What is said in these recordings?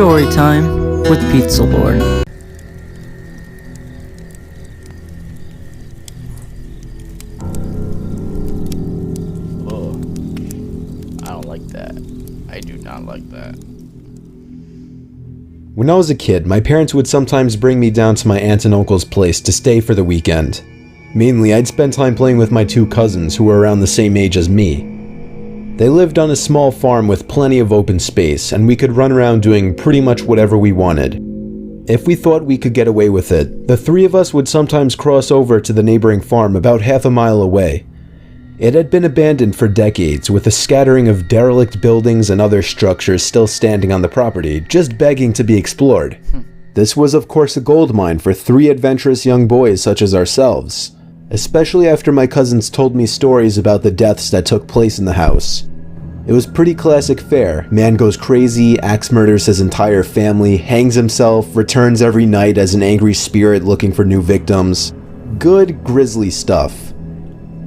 Storytime with Pizza Lord. Oh, I don't like that. I do not like that. When I was a kid, my parents would sometimes bring me down to my aunt and uncle's place to stay for the weekend. Mainly, I'd spend time playing with my two cousins who were around the same age as me. They lived on a small farm with plenty of open space, and we could run around doing pretty much whatever we wanted. If we thought we could get away with it, the three of us would sometimes cross over to the neighboring farm about half a mile away. It had been abandoned for decades, with a scattering of derelict buildings and other structures still standing on the property, just begging to be explored. This was of course a gold mine for three adventurous young boys such as ourselves, especially after my cousins told me stories about the deaths that took place in the house. It was pretty classic fare. Man goes crazy, axe murders his entire family, hangs himself, returns every night as an angry spirit looking for new victims. Good, grisly stuff.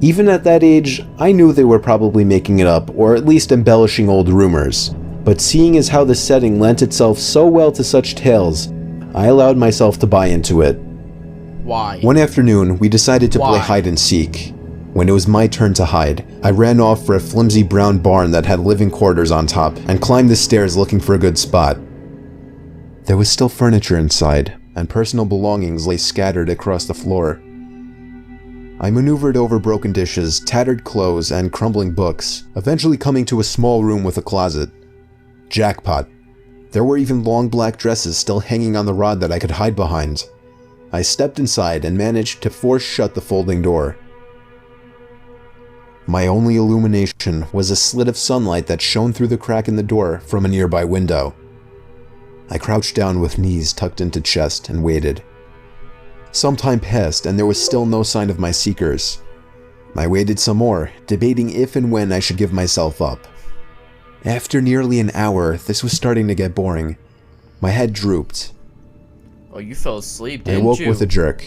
Even at that age, I knew they were probably making it up, or at least embellishing old rumors. But seeing as how the setting lent itself so well to such tales, I allowed myself to buy into it. Why? One afternoon, we decided to play hide and seek. When it was my turn to hide, I ran off for a flimsy brown barn that had living quarters on top and climbed the stairs looking for a good spot. There was still furniture inside, and personal belongings lay scattered across the floor. I maneuvered over broken dishes, tattered clothes, and crumbling books, eventually coming to a small room with a closet. Jackpot. There were even long black dresses still hanging on the rod that I could hide behind. I stepped inside and managed to force shut the folding door. My only illumination was a slit of sunlight that shone through the crack in the door from a nearby window. I crouched down with knees tucked into chest and waited. Some time passed and there was still no sign of my seekers. I waited some more, debating if and when I should give myself up. After nearly an hour, this was starting to get boring. My head drooped. Oh, you fell asleep, didn't I woke you? with a jerk.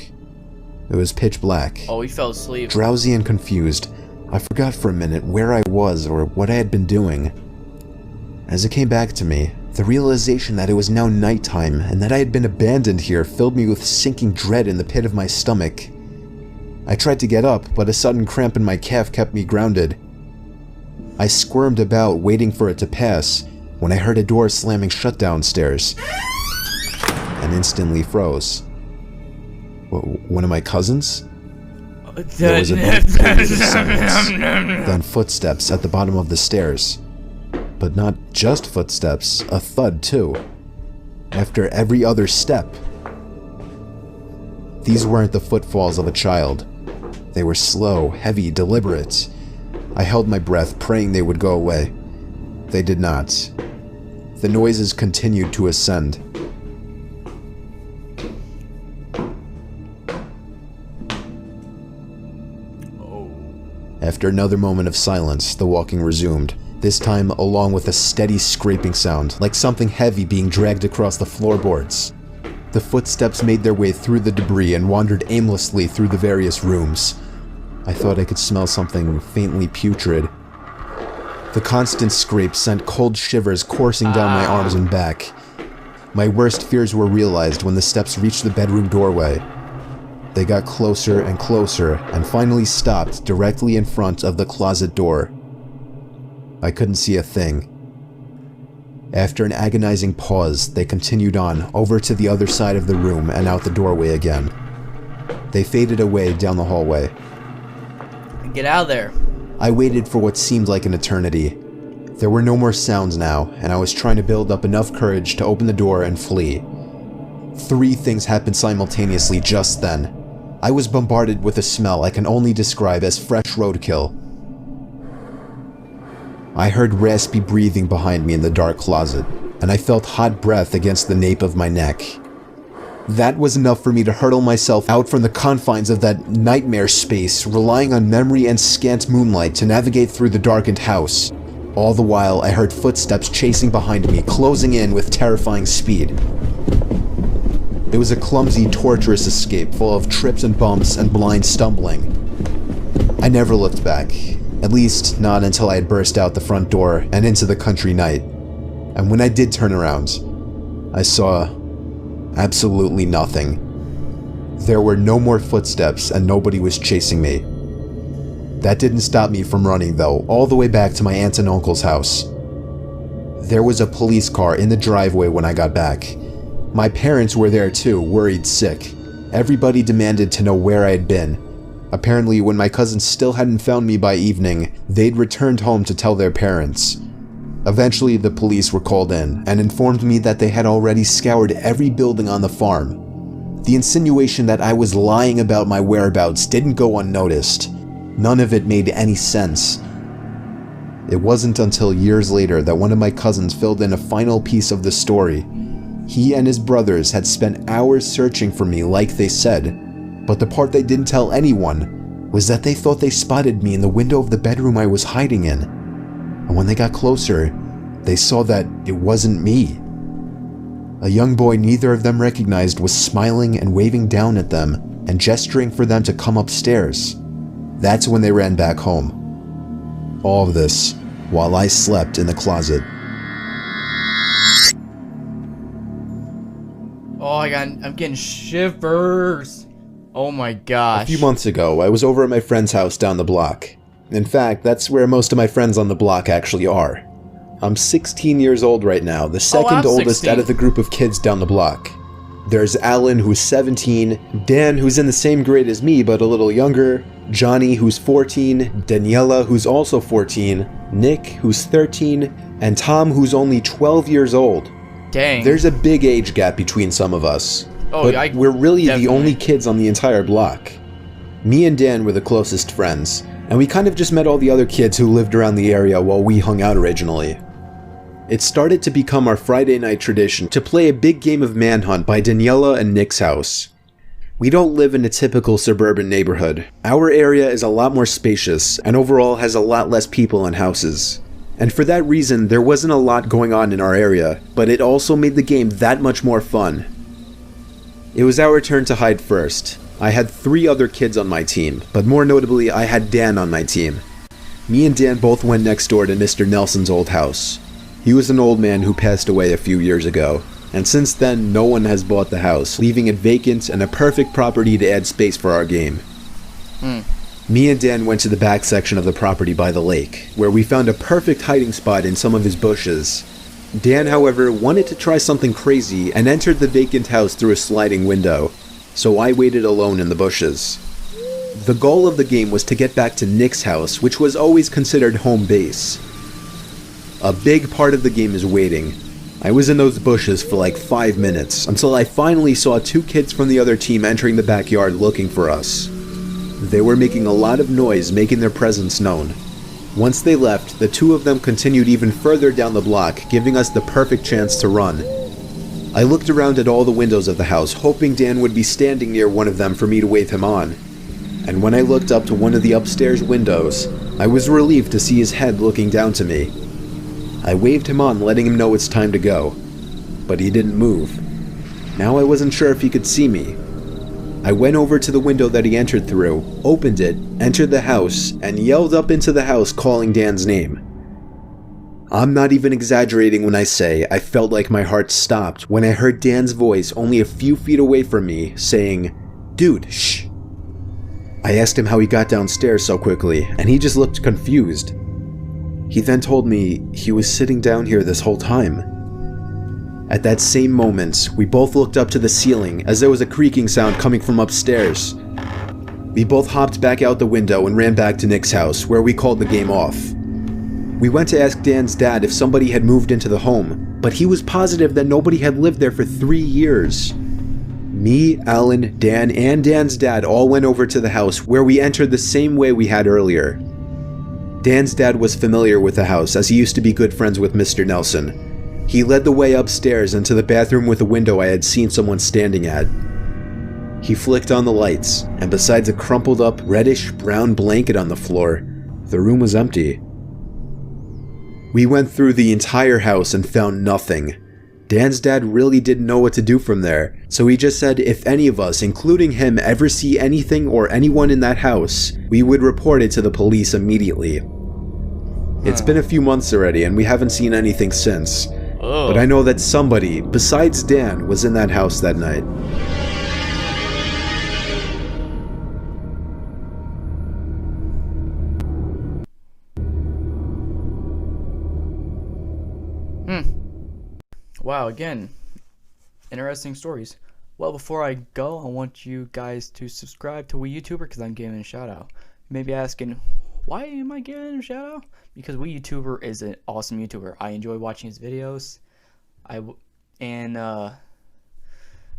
It was pitch black. Oh, you fell asleep. Drowsy and confused, I forgot for a minute where I was or what I had been doing. As it came back to me, the realization that it was now nighttime and that I had been abandoned here filled me with sinking dread in the pit of my stomach. I tried to get up, but a sudden cramp in my calf kept me grounded. I squirmed about, waiting for it to pass, when I heard a door slamming shut downstairs, and instantly froze. One of my cousins? There was a brief period of silence, then footsteps at the bottom of the stairs. But not just footsteps, a thud too. After every other step. These weren't the footfalls of a child. They were slow, heavy, deliberate. I held my breath, praying they would go away. They did not. The noises continued to ascend. After another moment of silence, the walking resumed, this time along with a steady scraping sound, like something heavy being dragged across the floorboards. The footsteps made their way through the debris and wandered aimlessly through the various rooms. I thought I could smell something faintly putrid. The constant scrape sent cold shivers coursing down my arms and back. My worst fears were realized when the steps reached the bedroom doorway. They got closer and closer and finally stopped directly in front of the closet door. I couldn't see a thing. After an agonizing pause, they continued on over to the other side of the room and out the doorway again. They faded away down the hallway. Get out of there. I waited for what seemed like an eternity. There were no more sounds now, and I was trying to build up enough courage to open the door and flee. Three things happened simultaneously just then. I was bombarded with a smell I can only describe as fresh roadkill. I heard raspy breathing behind me in the dark closet, and I felt hot breath against the nape of my neck. That was enough for me to hurtle myself out from the confines of that nightmare space, relying on memory and scant moonlight to navigate through the darkened house. All the while, I heard footsteps chasing behind me, closing in with terrifying speed. It was a clumsy, torturous escape full of trips and bumps and blind stumbling. I never looked back, at least not until I had burst out the front door and into the country night. And when I did turn around, I saw absolutely nothing. There were no more footsteps and nobody was chasing me. That didn't stop me from running though, all the way back to my aunt and uncle's house. There was a police car in the driveway when I got back. My parents were there too, worried sick. Everybody demanded to know where I had been. Apparently, when my cousins still hadn't found me by evening, they'd returned home to tell their parents. Eventually, the police were called in and informed me that they had already scoured every building on the farm. The insinuation that I was lying about my whereabouts didn't go unnoticed. None of it made any sense. It wasn't until years later that one of my cousins filled in a final piece of the story. He and his brothers had spent hours searching for me like they said, but the part they didn't tell anyone was that they thought they spotted me in the window of the bedroom I was hiding in. And when they got closer, they saw that it wasn't me. A young boy neither of them recognized was smiling and waving down at them and gesturing for them to come upstairs. That's when they ran back home. All of this while I slept in the closet. Oh, I'm getting shivers. Oh my gosh. A few months ago, I was over at my friend's house down the block. In fact, that's where most of my friends on the block actually are. I'm 16 years old right now, the second oldest 16. out of the group of kids down the block. There's Alan, who's 17, Dan, who's in the same grade as me but a little younger, Johnny, who's 14, Daniela, who's also 14, Nick, who's 13, and Tom, who's only 12 years old. Dang. There's a big age gap between some of us, but we're really the only kids on the entire block. Me and Dan were the closest friends, and we kind of just met all the other kids who lived around the area while we hung out originally. It started to become our Friday night tradition to play a big game of Manhunt by Daniela and Nick's house. We don't live in a typical suburban neighborhood. Our area is a lot more spacious and overall has a lot less people and houses. And for that reason, there wasn't a lot going on in our area, but it also made the game that much more fun. It was our turn to hide first. I had 3 other kids on my team, but more notably, I had Dan on my team. Me and Dan both went next door to Mr. Nelson's old house. He was an old man who passed away a few years ago, and since then, no one has bought the house, leaving it vacant and a perfect property to add space for our game. Me and Dan went to the back section of the property by the lake, where we found a perfect hiding spot in some of his bushes. Dan, however, wanted to try something crazy and entered the vacant house through a sliding window, so I waited alone in the bushes. The goal of the game was to get back to Nick's house, which was always considered home base. A big part of the game is waiting. I was in those bushes for like 5 minutes, until I finally saw 2 kids from the other team entering the backyard looking for us. They were making a lot of noise, making their presence known. Once they left, the 2 of them continued even further down the block, giving us the perfect chance to run. I looked around at all the windows of the house, hoping Dan would be standing near one of them for me to wave him on. And when I looked up to one of the upstairs windows, I was relieved to see his head looking down to me. I waved him on, letting him know it's time to go, but he didn't move. Now I wasn't sure if he could see me. I went over to the window that he entered through, opened it, entered the house, and yelled up into the house calling Dan's name. I'm not even exaggerating when I say I felt like my heart stopped when I heard Dan's voice only a few feet away from me saying, "Dude, shh." I asked him how he got downstairs so quickly, and he just looked confused. He then told me he was sitting down here this whole time. At that same moment, we both looked up to the ceiling as there was a creaking sound coming from upstairs. We both hopped back out the window and ran back to Nick's house, where we called the game off. We went to ask Dan's dad if somebody had moved into the home, but he was positive that nobody had lived there for 3 years. Me, Alan, Dan, and Dan's dad all went over to the house, where we entered the same way we had earlier. Dan's dad was familiar with the house as he used to be good friends with Mr. Nelson. He led the way upstairs into the bathroom with a window I had seen someone standing at. He flicked on the lights, and besides a crumpled up reddish-brown blanket on the floor, the room was empty. We went through the entire house and found nothing. Dan's dad really didn't know what to do from there, so he just said if any of us, including him, ever see anything or anyone in that house, we would report it to the police immediately. It's been a few months already, and we haven't seen anything since. but I know that somebody besides Dan was in that house that night. Wow, again, interesting stories. Well, before I go, I want you guys to subscribe to We YouTuber because I'm giving a shout out. You may be asking, why am I giving a shout out? Because We YouTuber is an awesome YouTuber. I enjoy watching his videos.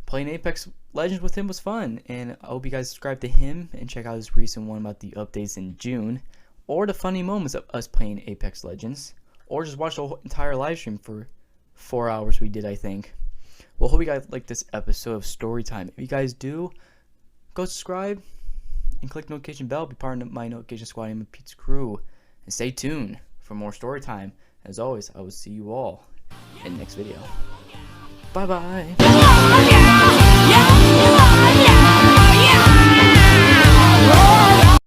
Playing Apex Legends with him was fun. And I hope you guys subscribe to him and check out his recent one about the updates in June, or the funny moments of us playing Apex Legends, or just watch the whole entire live stream for 4 hours we did, I think. Well, hope you guys like this episode of Storytime. If you guys do, go subscribe and click the notification bell. Be part of my notification squad and Pete's crew. And stay tuned for more Storytime. As always, I will see you all in the next video. Bye-bye.